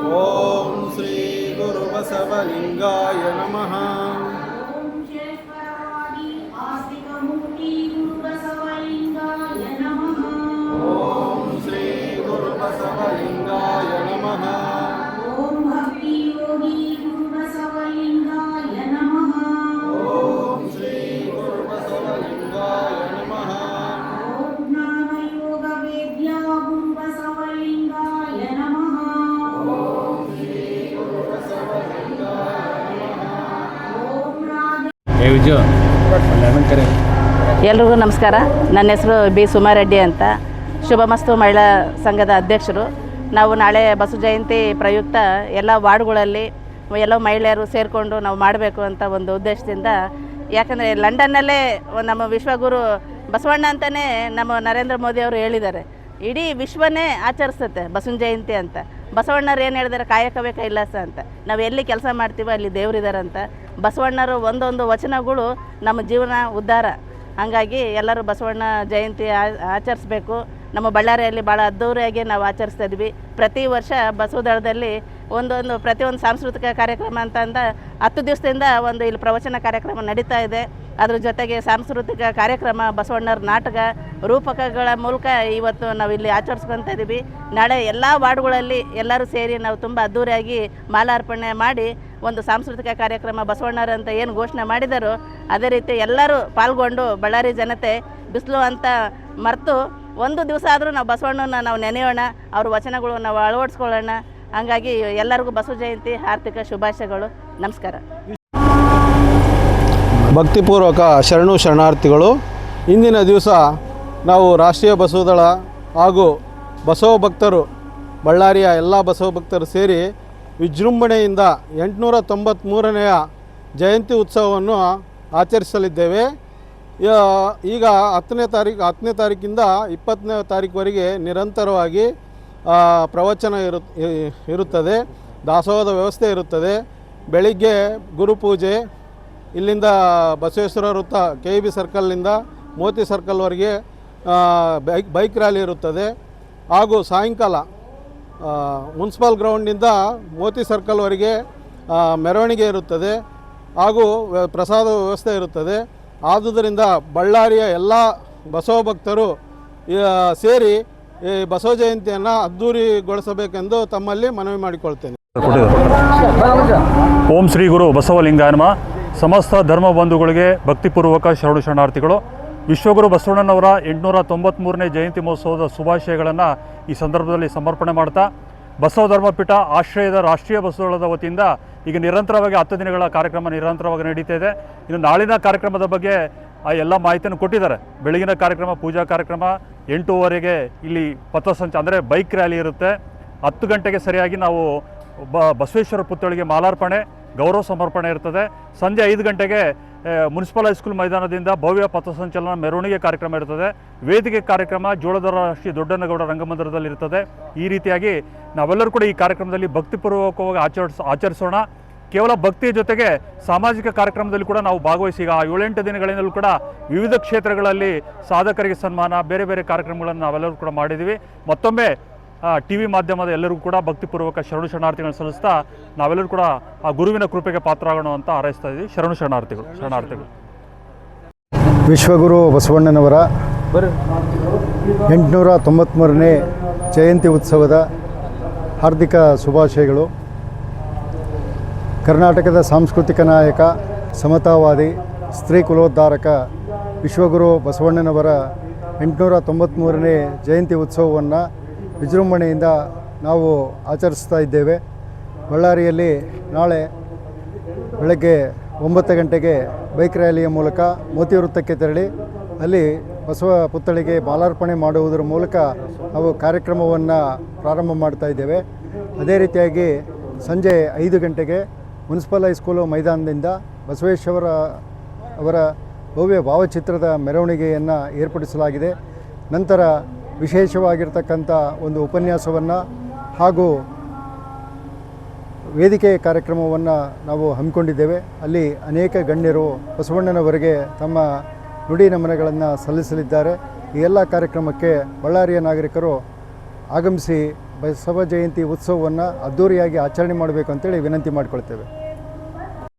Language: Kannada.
ಓಂ ಶ್ರೀ ಗುರು ಬಸವಲಿಂಗಾಯ ನಮಃ. ಓಂ ಶ್ರೀ ಗುರು ಬಸವಲಿಂಗಾಯ ನಮಃ. ಓಂ ಭಕ್ತಿ ಯೋಗಿ ಗುರು ಬಸವಲಿಂಗಾಯ ನಮಃ. ಓಂ ಶ್ರೀ ಗುರು ಬಸವಲಿಂಗಾಯ ನಮಃ. ಓಂ ಜ್ಞಾನ ಯೋಗ ವೇದ್ಯ ಗುರು ಬಸವಲಿಂಗಾಯ ನಮಃ. ಓಂ ಶ್ರೀ ಗುರು ಬಸವಲಿಂಗಾಯ ನಮಃ. ಓಂ ರಾಧ ಎಲ್ರಿಗೂ ನಮಸ್ಕಾರ. ನನ್ನ ಹೆಸರು ಬಿ ಸುಮಾರೆಡ್ಡಿ ಅಂತ, ಶುಭಮಸ್ತು ಮಹಿಳಾ ಸಂಘದ ಅಧ್ಯಕ್ಷರು. ನಾವು ನಾಳೆ ಬಸವ ಜಯಂತಿ ಪ್ರಯುಕ್ತ ಎಲ್ಲ ವಾರ್ಡ್ಗಳಲ್ಲಿ ಎಲ್ಲ ಮಹಿಳೆಯರು ಸೇರಿಕೊಂಡು ನಾವು ಮಾಡಬೇಕು ಅಂತ ಒಂದು ಉದ್ದೇಶದಿಂದ, ಯಾಕಂದರೆ ಲಂಡನ್ನಲ್ಲೇ ನಮ್ಮ ವಿಶ್ವಗುರು ಬಸವಣ್ಣ ಅಂತಲೇ ನಮ್ಮ ನರೇಂದ್ರ ಮೋದಿ ಅವರು ಹೇಳಿದ್ದಾರೆ, ಇಡೀ ವಿಶ್ವನೇ ಆಚರಿಸುತ್ತೆ ಬಸವನ ಜಯಂತಿ ಅಂತ. ಬಸವಣ್ಣರು ಏನು ಹೇಳಿದ್ದಾರೆ, ಕಾಯಕವೇ ಕೈಲಾಸ ಅಂತ. ನಾವು ಎಲ್ಲಿ ಕೆಲಸ ಮಾಡ್ತೀವೋ ಅಲ್ಲಿ ದೇವರಿದ್ದಾರೆ ಅಂತ. ಬಸವಣ್ಣರು ಒಂದೊಂದು ವಚನಗಳು ನಮ್ಮ ಜೀವನ ಉದ್ಧಾರ. ಹಾಗಾಗಿ ಎಲ್ಲರೂ ಬಸವಣ್ಣ ಜಯಂತಿ ಆಚರಿಸ್ಬೇಕು. ನಮ್ಮ ಬಳ್ಳಾರಿಯಲ್ಲಿ ಭಾಳ ಅದ್ದೂರಿಯಾಗಿ ನಾವು ಆಚರಿಸ್ತಾ ಇದ್ವಿ. ಪ್ರತಿ ವರ್ಷ ಬಸವದಳದಲ್ಲಿ ಪ್ರತಿಯೊಂದು ಸಾಂಸ್ಕೃತಿಕ ಕಾರ್ಯಕ್ರಮ ಅಂತಂದ 10 ದಿವಸದಿಂದ ಇಲ್ಲಿ ಪ್ರವಚನ ಕಾರ್ಯಕ್ರಮ ನಡೀತಾ ಇದೆ. ಅದ್ರ ಜೊತೆಗೆ ಸಾಂಸ್ಕೃತಿಕ ಕಾರ್ಯಕ್ರಮ, ಬಸವಣ್ಣರ ನಾಟಕ, ರೂಪಕಗಳ ಮೂಲಕ ಇವತ್ತು ನಾವು ಇಲ್ಲಿ ಆಚರಿಸ್ಕೊತಾ ಇದ್ದೀವಿ. ನಾಳೆ ಎಲ್ಲ ವಾರ್ಡ್ಗಳಲ್ಲಿ ಎಲ್ಲರೂ ಸೇರಿ ನಾವು ತುಂಬ ಅದ್ದೂರಿಯಾಗಿ ಮಾಲಾರ್ಪಣೆ ಮಾಡಿ ಒಂದು ಸಾಂಸ್ಕೃತಿಕ ಕಾರ್ಯಕ್ರಮ ಬಸವಣ್ಣರು ಅಂತ ಏನು ಘೋಷಣೆ ಮಾಡಿದಾರೋ ಅದೇ ರೀತಿ ಎಲ್ಲರೂ ಪಾಲ್ಗೊಂಡು ಬಳ್ಳಾರಿ ಜನತೆ ಬಿಸಿಲು ಅಂತ ಮರೆತು ಒಂದು ದಿವಸ ಆದರೂ ನಾವು ಬಸವಣ್ಣನ ನಾವು ನೆನೆಯೋಣ, ಅವ್ರ ವಚನಗಳು ನಾವು ಅಳವಡಿಸ್ಕೊಳ್ಳೋಣ. ಹಾಗಾಗಿ ಎಲ್ಲರಿಗೂ ಬಸವ ಜಯಂತಿ ಆರ್ಥಿಕ ಶುಭಾಶಯಗಳು. ನಮಸ್ಕಾರ. ಭಕ್ತಿಪೂರ್ವಕ ಶರಣಾರ್ಥಿಗಳು. ಇಂದಿನ ದಿವಸ ನಾವು ರಾಷ್ಟ್ರೀಯ ಬಸವದಳ ಹಾಗೂ ಬಸವ ಭಕ್ತರು, ಬಳ್ಳಾರಿಯ ಎಲ್ಲ ಬಸವ ಭಕ್ತರು ಸೇರಿ ವಿಜೃಂಭಣೆಯಿಂದ 893ನೆಯ ಜಯಂತಿ ಉತ್ಸವವನ್ನು ಆಚರಿಸಲಿದ್ದೇವೆ. ಈಗ 10ನೇ ತಾರೀಕಿಂದ 20ನೇ ತಾರೀಕುವರೆಗೆ ನಿರಂತರವಾಗಿ ಪ್ರವಚನ ಇರುತ್ತದೆ, ದಾಸೋಹದ ವ್ಯವಸ್ಥೆ ಇರುತ್ತದೆ. ಬೆಳಿಗ್ಗೆ ಗುರುಪೂಜೆ, ಇಲ್ಲಿಂದ ಬಸವೇಶ್ವರ ವೃತ್ತ KEB ಸರ್ಕಲ್ನಿಂದ ಮೋತಿ ಸರ್ಕಲ್ವರೆಗೆ ಬೈಕ್ ರ್ಯಾಲಿ ಇರುತ್ತದೆ. ಹಾಗೂ ಸಾಯಂಕಾಲ ಮುನ್ಸಿಪಲ್ ಗ್ರೌಂಡಿಂದ ಮೋತಿ ಸರ್ಕಲ್ವರೆಗೆ ಮೆರವಣಿಗೆ ಇರುತ್ತದೆ ಹಾಗೂ ಪ್ರಸಾದ ವ್ಯವಸ್ಥೆ ಇರುತ್ತದೆ. ಆದುದರಿಂದ ಬಳ್ಳಾರಿಯ ಎಲ್ಲ ಬಸವ ಭಕ್ತರು ಸೇರಿ ಈ ಬಸವ ಜಯಂತಿಯನ್ನು ಅದ್ದೂರಿಗೊಳಿಸಬೇಕೆಂದು ತಮ್ಮಲ್ಲಿ ಮನವಿ ಮಾಡಿಕೊಳ್ತೇನೆ. ಓಂ ಶ್ರೀ ಗುರು ಬಸವಲಿಂಗಾಯ ನಮಃ. ಸಮಸ್ತ ಧರ್ಮ ಬಂಧುಗಳಿಗೆ ಭಕ್ತಿಪೂರ್ವಕ ಶರಣಾರ್ಥಿಗಳು. ವಿಶ್ವಗುರು ಬಸವಣ್ಣನವರ 893ನೇ ಜಯಂತಿ ಮಹೋತ್ಸವದ ಶುಭಾಶಯಗಳನ್ನು ಈ ಸಂದರ್ಭದಲ್ಲಿ ಸಮರ್ಪಣೆ ಮಾಡ್ತಾ, ಬಸವ ಧರ್ಮಪೀಠ ಆಶ್ರಯದ ರಾಷ್ಟ್ರೀಯ ಬಸವದಳದ ವತಿಯಿಂದ ಈಗ ನಿರಂತರವಾಗಿ 10 ದಿನಗಳ ಕಾರ್ಯಕ್ರಮ ನಿರಂತರವಾಗಿ ನಡೀತಾ ಇದೆ. ಇನ್ನು ನಾಳಿನ ಕಾರ್ಯಕ್ರಮದ ಬಗ್ಗೆ ಎಲ್ಲ ಮಾಹಿತಿಯನ್ನು ಕೊಟ್ಟಿದ್ದಾರೆ. ಬೆಳಗಿನ ಕಾರ್ಯಕ್ರಮ ಪೂಜಾ ಕಾರ್ಯಕ್ರಮ, 8:00ವರೆಗೆ ಇಲ್ಲಿ ಪಥಸಂಚ ಅಂದರೆ ಬೈಕ್ ರ್ಯಾಲಿ ಇರುತ್ತೆ. 10 ಗಂಟೆಗೆ ಸರಿಯಾಗಿ ನಾವು ಬಸವೇಶ್ವರ ಪುತ್ಥಳಿಗೆ ಮಾಲಾರ್ಪಣೆ, ಗೌರವ ಸಮರ್ಪಣೆ ಇರ್ತದೆ. ಸಂಜೆ 5 ಗಂಟೆಗೆ ಮುನ್ಸಿಪಲ್ ಹೈಸ್ಕೂಲ್ ಮೈದಾನದಿಂದ ಭವ್ಯ ಪಥಸಂಚಲನ ಮೆರವಣಿಗೆ ಕಾರ್ಯಕ್ರಮ ಇರ್ತದೆ. ವೇದಿಕೆ ಕಾರ್ಯಕ್ರಮ ಜೋಳದರ ಶ್ರೀ ದೊಡ್ಡನಗೌಡ ರಂಗಮಂದಿರದಲ್ಲಿ ಇರ್ತದೆ. ಈ ರೀತಿಯಾಗಿ ನಾವೆಲ್ಲರೂ ಕೂಡ ಈ ಕಾರ್ಯಕ್ರಮದಲ್ಲಿ ಭಕ್ತಿಪೂರ್ವಕವಾಗಿ ಆಚರಿಸೋಣ. ಕೇವಲ ಭಕ್ತಿಯ ಜೊತೆಗೆ ಸಾಮಾಜಿಕ ಕಾರ್ಯಕ್ರಮದಲ್ಲಿ ಕೂಡ ನಾವು ಭಾಗವಹಿಸಿ ಈಗ 7-8 ದಿನಗಳಿಂದಲೂ ಕೂಡ ವಿವಿಧ ಕ್ಷೇತ್ರಗಳಲ್ಲಿ ಸಾಧಕರಿಗೆ ಸನ್ಮಾನ, ಬೇರೆ ಬೇರೆ ಕಾರ್ಯಕ್ರಮಗಳನ್ನು ನಾವೆಲ್ಲರೂ ಕೂಡ ಮಾಡಿದ್ದೀವಿ. ಮತ್ತೊಮ್ಮೆ TV ಮಾಧ್ಯಮದ ಎಲ್ಲರಿಗೂ ಕೂಡ ಭಕ್ತಿಪೂರ್ವಕ ಶರಣಾರ್ಥಿಗಳನ್ನು ಸಲ್ಲಿಸ್ತಾ ನಾವೆಲ್ಲರೂ ಕೂಡ ಆ ಗುರುವಿನ ಕೃಪೆಗೆ ಪಾತ್ರರಾಗೋಣ ಅಂತ ಹಾರೈಸ್ತಾ ಇದ್ದೀವಿ. ಶರಣಾರ್ಥಿಗಳು. ವಿಶ್ವಗುರು ಬಸವಣ್ಣನವರ 893ನೇ ಜಯಂತಿ ಉತ್ಸವದ ಹಾರ್ದಿಕ ಶುಭಾಶಯಗಳು. ಕರ್ನಾಟಕದ ಸಾಂಸ್ಕೃತಿಕ ನಾಯಕ, ಸಮತಾವಾದಿ, ಸ್ತ್ರೀ ಕುಲೋದ್ಧಾರಕ ವಿಶ್ವಗುರು ಬಸವಣ್ಣನವರ 893ನೇ ಜಯಂತಿ ಉತ್ಸವವನ್ನು ವಿಜೃಂಭಣೆಯಿಂದ ನಾವು ಆಚರಿಸ್ತಾ ಇದ್ದೇವೆ. ಬಳ್ಳಾರಿಯಲ್ಲಿ ನಾಳೆ ಬೆಳಗ್ಗೆ 9 ಗಂಟೆಗೆ ಬೈಕ್ ರ್ಯಾಲಿಯ ಮೂಲಕ ಮೋತಿ ವೃತ್ತಕ್ಕೆ ತೆರಳಿ ಅಲ್ಲಿ ಬಸವ ಪುತ್ಥಳಿಗೆ ಮಾಲಾರ್ಪಣೆ ಮಾಡುವುದರ ಮೂಲಕ ನಾವು ಕಾರ್ಯಕ್ರಮವನ್ನು ಪ್ರಾರಂಭ ಮಾಡ್ತಾ ಇದ್ದೇವೆ. ಅದೇ ರೀತಿಯಾಗಿ ಸಂಜೆ 5 ಗಂಟೆಗೆ ಮುನ್ಸಿಪಲ್ ಹೈಸ್ಕೂಲು ಮೈದಾನದಿಂದ ಬಸವೇಶ್ವರ ಅವರ ಭವ್ಯ ಭಾವಚಿತ್ರದ ಮೆರವಣಿಗೆಯನ್ನು ಏರ್ಪಡಿಸಲಾಗಿದೆ. ನಂತರ ವಿಶೇಷವಾಗಿರ್ತಕ್ಕಂಥ ಒಂದು ಉಪನ್ಯಾಸವನ್ನು ಹಾಗೂ ವೇದಿಕೆ ಕಾರ್ಯಕ್ರಮವನ್ನು ನಾವು ಹಮ್ಮಿಕೊಂಡಿದ್ದೇವೆ. ಅಲ್ಲಿ ಅನೇಕ ಗಣ್ಯರು ಬಸವಣ್ಣನವರಿಗೆ ತಮ್ಮ ನುಡಿ ನಮನಗಳನ್ನು ಸಲ್ಲಿಸಲಿದ್ದಾರೆ. ಈ ಎಲ್ಲ ಕಾರ್ಯಕ್ರಮಕ್ಕೆ ಬಳ್ಳಾರಿಯ ನಾಗರಿಕರು ಆಗಮಿಸಿ ಬಸವ ಜಯಂತಿ ಉತ್ಸವವನ್ನು ಅದ್ಧೂರಿಯಾಗಿ ಆಚರಣೆ ಮಾಡಬೇಕು ಅಂತೇಳಿ ವಿನಂತಿ ಮಾಡಿಕೊಳ್ತೇವೆ.